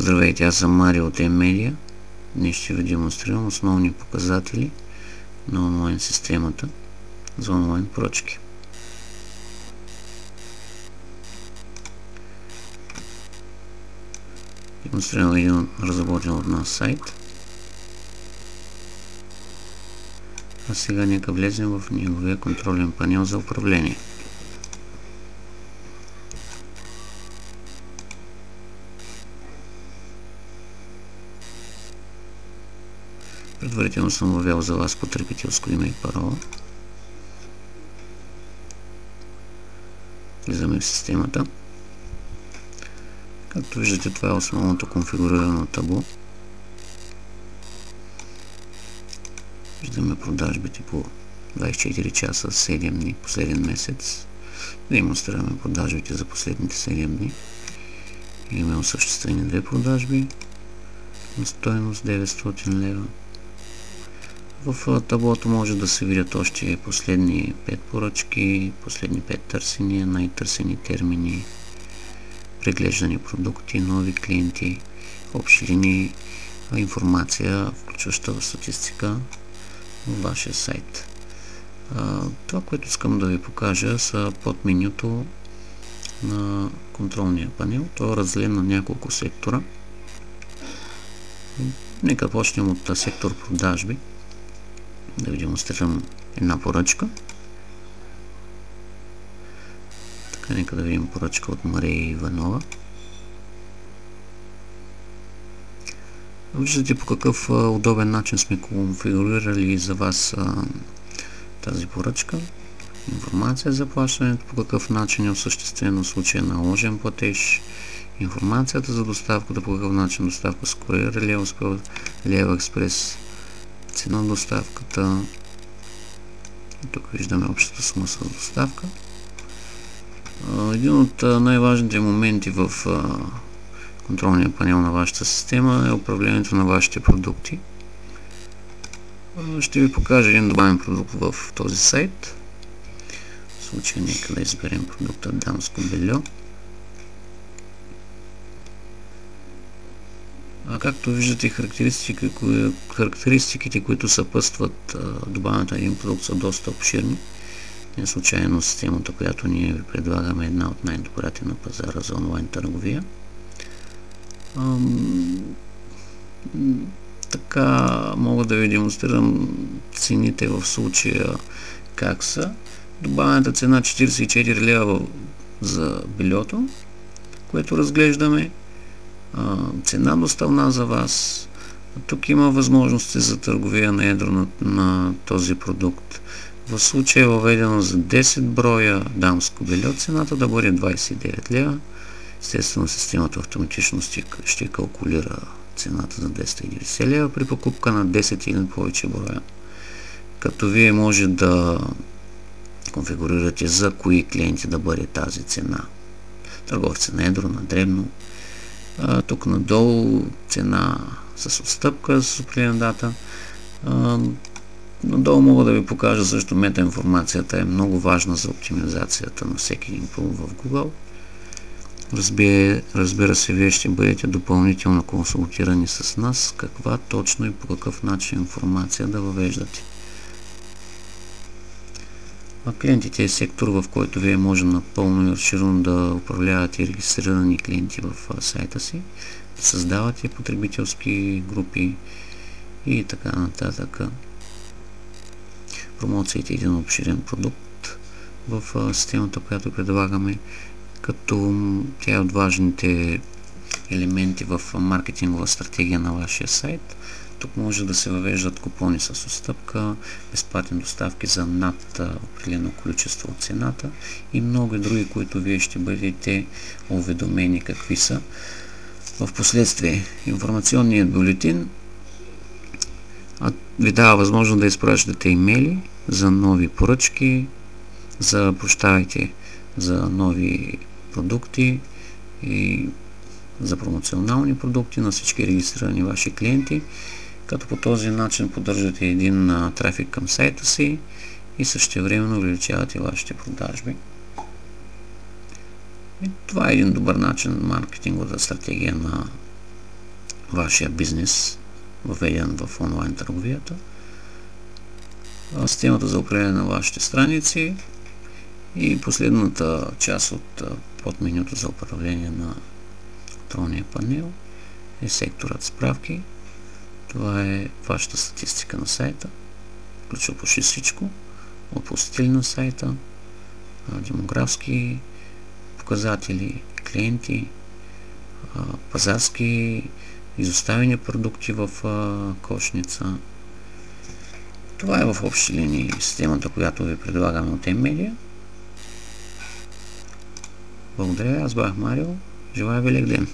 Здравейте, аз съм Марио от M-Media. Днес ще ви демонстрирам основни показатели на онлайн системата за онлайн поръчки. Демонстрирам един разработен от нас сайт. А сега нека влезем в неговия контролен панел за управление. Предварително съм въвел за вас потребителско име и парола. Влизаме в системата. Както виждате, това е основното конфигурирано табло. Виждаме продажбите по 24 часа, 7 дни, последен месец. Демонстрираме продажбите за последните 7 дни. Имаме осъществени 2 продажби на стойност 900 лева. В таблото може да се видят още последни 5 поръчки, последни 5 търсения, най-търсени термини, преглеждани продукти, нови клиенти, общи линии, информация, включваща в статистика в вашия сайт. Това, което искам да ви покажа, са под менюто на контролния панел. Това е разделен на няколко сектора. Нека почнем от сектор продажби. Да ви демонстрирам една поръчка. Така, нека да видим поръчка от Мария Иванова. Виждате по какъв удобен начин сме конфигурирали за вас тази поръчка. Информация за плащането, по какъв начин е осъществено в случая наложен платеж, информацията за доставката, по какъв начин доставка с куриер или AliExpress, цена на доставката. Тук виждаме общата сума с доставка. Един от най-важните моменти в контролния панел на вашата система е управлението на вашите продукти. Ще ви покажа един добавен продукт в този сайт. В случая нека да изберем продукта дамско бельо. Както виждате, характеристиките, които съпътстват добавянето на един продукт, са доста обширни. Не случайно системата, която ние ви предлагаме, е една от най-добрите на пазара за онлайн търговия. Така мога да ви демонстрирам цените в случая как са. Добавената цена 44 лева за бельото, което разглеждаме. Цена доставна за вас. Тук има възможности за търговия на едро на този продукт. В случая е въведено за 10 броя дамско бельо цената да бъде 29 лева. Естествено, системата автоматично ще калкулира цената за 290 лева при покупка на 10 или повече броя. Като вие може да конфигурирате за кои клиенти да бъде тази цена. Търговци на едро, на дребно. Тук надолу цена с отстъпка с определена дата. Надолу мога да ви покажа също метаинформацията е много важна за оптимизацията на всеки един продукт в Google. Разбира се, вие ще бъдете допълнително консултирани с нас каква точно и по какъв начин информация да въвеждате. Клиентите е сектор, в който вие може напълно и разширено да управлявате регистрирани клиенти в сайта си, да създавате потребителски групи и така нататък. Промоцията е един обширен продукт в системата, която предлагаме, като тя е от важните елементи в маркетингова стратегия на вашия сайт. Тук може да се въвеждат купони с отстъпка, безплатни доставки за над определено количество от цената и много други, които вие ще бъдете уведомени какви са. В последствие информационният бюлетин ви дава възможност да изпращате имейли за нови поръчки, за нови продукти и за промоционални продукти на всички регистрирани ваши клиенти, като по този начин поддържате един трафик към сайта си и същевременно увеличавате вашите продажби. И това е един добър начин маркетинговата стратегия на вашия бизнес, въведен в онлайн търговията. Системата за управление на вашите страници и последната част от подменюто за управление на контролния панел е секторът справки. Това е вашата статистика на сайта. Включва почти всичко. От посетители на сайта, демографски показатели, клиенти, пазарски, изоставени продукти в кошница. Това е в общи линии системата, която ви предлагаме от M-Media. Благодаря ви, аз бях Марио. Желая ви лек ден!